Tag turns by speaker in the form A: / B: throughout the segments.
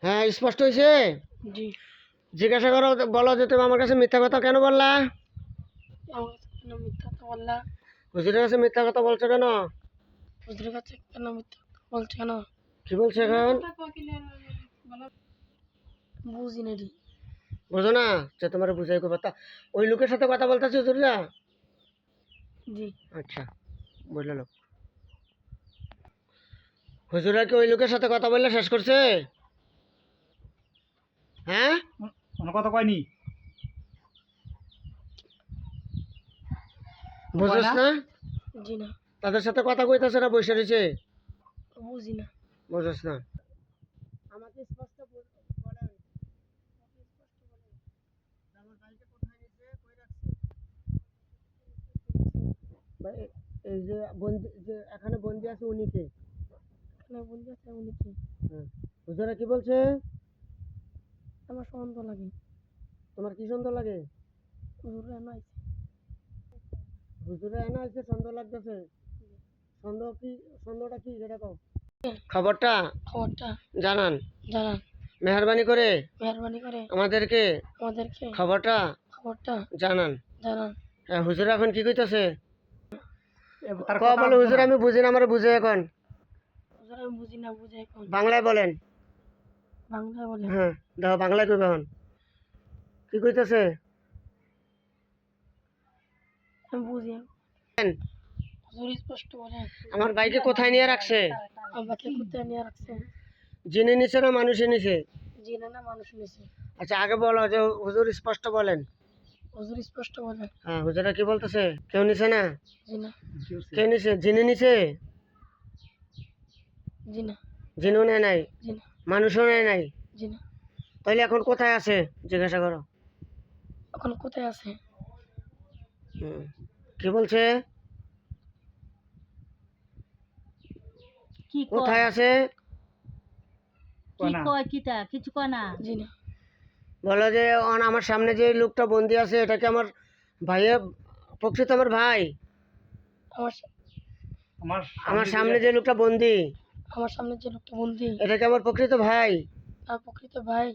A: হ্যাঁ স্পষ্ট হয়েছে।
B: জি।
A: জিজ্ঞাসা করো, বলো যে তুমি আমার কাছে মিথ্যা কথা কেন বললা?
B: আমার কাছে কেন মিথ্যা কথা বললা?
A: হুজুরের কাছে মিথ্যা কথা বলছো কেন?
B: হুজুরের কাছে কেন মিথ্যা কথা বলছে কেন?
A: কি বলছো এখন?
B: বুঝি না রে।
A: বুঝো না? যে তোমার বুঝাই কথা, ওই লোকের সাথে কথা বলতেছে হুজুররা।
B: জি।
A: আচ্ছা, বুঝলো লোক। হুজুরা কি ওই লোকের সাথে কথা বললে শেষ করছে? হ্যাঁ,
C: কোনো কথা কয়নি।
A: বুঝছ না?
B: জি না।
A: তাদের সাথে কথা কইতেছে না, বসে রয়েছে।
B: বুঝি না।
A: বুঝছ না? আমাকে স্পষ্ট বলেন। আমার ভাইকে কোথায় নিছে, কই রাখছে? ভাই, এই যে বন্দি, যে এখানে বন্দি আছে উনি কে?
B: এখানে বন্ধু আছে উনি কি?
A: হ্যাঁ। হুজুরা কি বলছে?
B: আমার সন্দেহ লাগে।
A: তোমার কি সন্দেহ লাগে?
B: হুজুরে নাই।
A: হুজুরে এনে আছে, সন্দেহ লাগতেছে। সন্দেহ কি? সন্দেহটা কি সেটা কও। খবরটা
B: খবরটা
A: জানান।
B: জানান।
A: মেহরবানি করে
B: মেহরবানি করে
A: আমাদেরকে
B: আমাদেরকে
A: খবরটা
B: খবরটা
A: জানান।
B: জানান।
A: হ্যাঁ, হুজুর এখন কি কইতাছে?
C: তার
A: ক
C: কথা
A: বলে হুজুর, আমি বুঝি না, আমার বুঝে এখন।
B: হুজুর আমি বুঝি না, বুঝে এখন।
A: বাংলায় বলেন।
B: বাংলায় বলে।
A: হ্যাঁ, দেখো বাংলায় কইবে এখন। কি কইতাছে?
B: আমি বুঝি এখন। হুজুর স্পষ্ট বলে।
A: আমার ভাইকে কোথায় নিয়ে রাখছে?
B: আমাকে কোথায় নিয়ে রাখছে?
A: জিনে নিছে না মানুষে নিছে?
B: জিনে না মানুষ নিছে?
A: আচ্ছা, আগে বলো যে হুজুর স্পষ্ট বলেন।
B: হুজুর স্পষ্ট বলে।
A: হ্যাঁ, হুজুরা কি বলতেছে? কেউ নিছে না?
B: জি না।
A: কেউ নিছে? জিনে নিছে?
B: জি না।
A: জিনও নেয় নাই,
B: জি না।
A: মানুষও নেয় নাই।
B: জি না।
A: তাহলে এখন কোথায় আছে জিজ্ঞাসা করো।
B: এখন কোথায় আছে?
A: হুম। কি বলছে?
D: কি
A: কোথায় আছে?
D: কি কয় কিতা কিছু কয় না।
B: জি না।
A: বলো যে আমার সামনে যে লোকটা বন্দি আছে, এটা কি আমার ভাইয়ের, প্রকৃত আমার ভাই?
B: আমার
C: আমার
A: আমার সামনে যে লোকটা বন্দি,
B: আমার সামনে যে লোকটা বন্দি,
A: এটা কি আমার প্রকৃত ভাই
B: তার প্রকৃত ভাই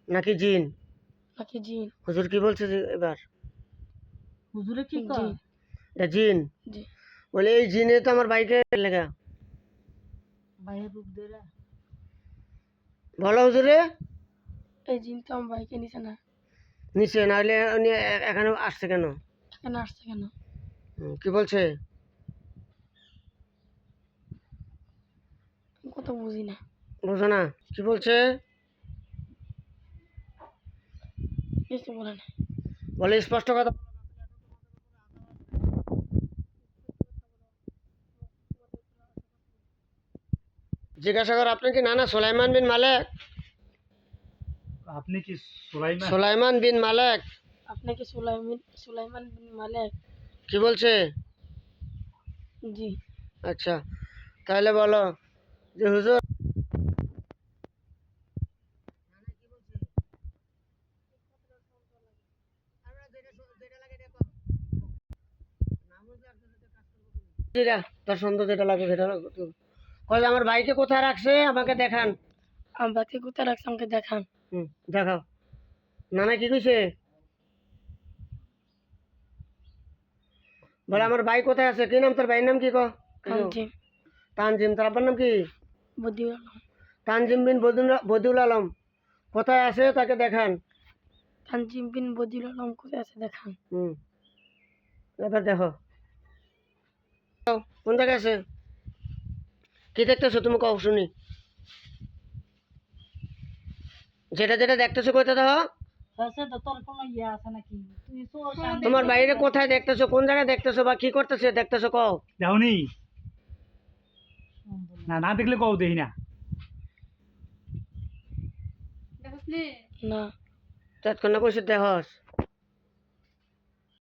A: নাকি জিন?
B: নাকি জিন?
A: হুজুর কি বলছে যে এবার?
D: হুজুরে কি
B: জি।
D: কয়?
A: এটা জিন।
B: জি।
A: বলে এই জিনে তো আমার ভাইকে লেগা।
D: বাইরের রূপ ধরে
A: বলো হুজুরে।
B: এই জিন তো আমার ভাইকে নিছে না।
A: নিচে না হলে উনি এখানে আসছে কেন?
B: এখানে আসছে কেন?
A: কি বলছে?
B: আমি কত বুঝি না।
A: বুঝো না? কি বলছে?
B: কিছু বলে না।
A: বলে স্পষ্ট কথা। জিজ্ঞাসা কর, আপনি কি নানা সুলাইমান বিন মালেক?
C: আপনি কি সুলাইমান?
A: সুলাইমান বিন মালেক।
B: আপনি কি সুলাইমান বিন মালেক?
A: কি বলছে?
B: জি।
A: আচ্ছা, তাহলে বলো যে হুজুর, তার সন্দেহ যেটা লাগে সেটা কয় যে আমার ভাইকে কোথায় রাখছে আমাকে দেখান।
B: আমার ভাইকে কোথায় রাখছে আমাকে দেখান।
A: দেখাও। নানা কি কইছে? বলে আমার ভাই কোথায় আছে? কি নাম তোর ভাইয়ের নাম? কি কো?
B: তানজিম।
A: তানজিম। তার আব্বার নাম কি?
B: বদিউল আলম।
A: তানজিম বিন বদিউল আলম কোথায় আছে তাকে দেখান।
B: তানজিম বিন বদিউল আলম কোথায় আছে দেখান।
A: এবার দেখো কোন জায়গায় আছে, কি দেখতেছো তুমি কও শুনি। যেটা যেটা দেখতেছো কইতে দাও।
D: হয়েছে তো তোর কোনো ইয়ে আছে নাকি তুই তো
A: তোমার বাইরে কোথায় দেখতেছো, কোন জায়গায় দেখতেছো বা কি করতেছে দেখতেছো কও।
C: যাওনি না, না দেখলে কও দেখি না।
B: না।
A: তৎক্ষণ না কইছে দেখস।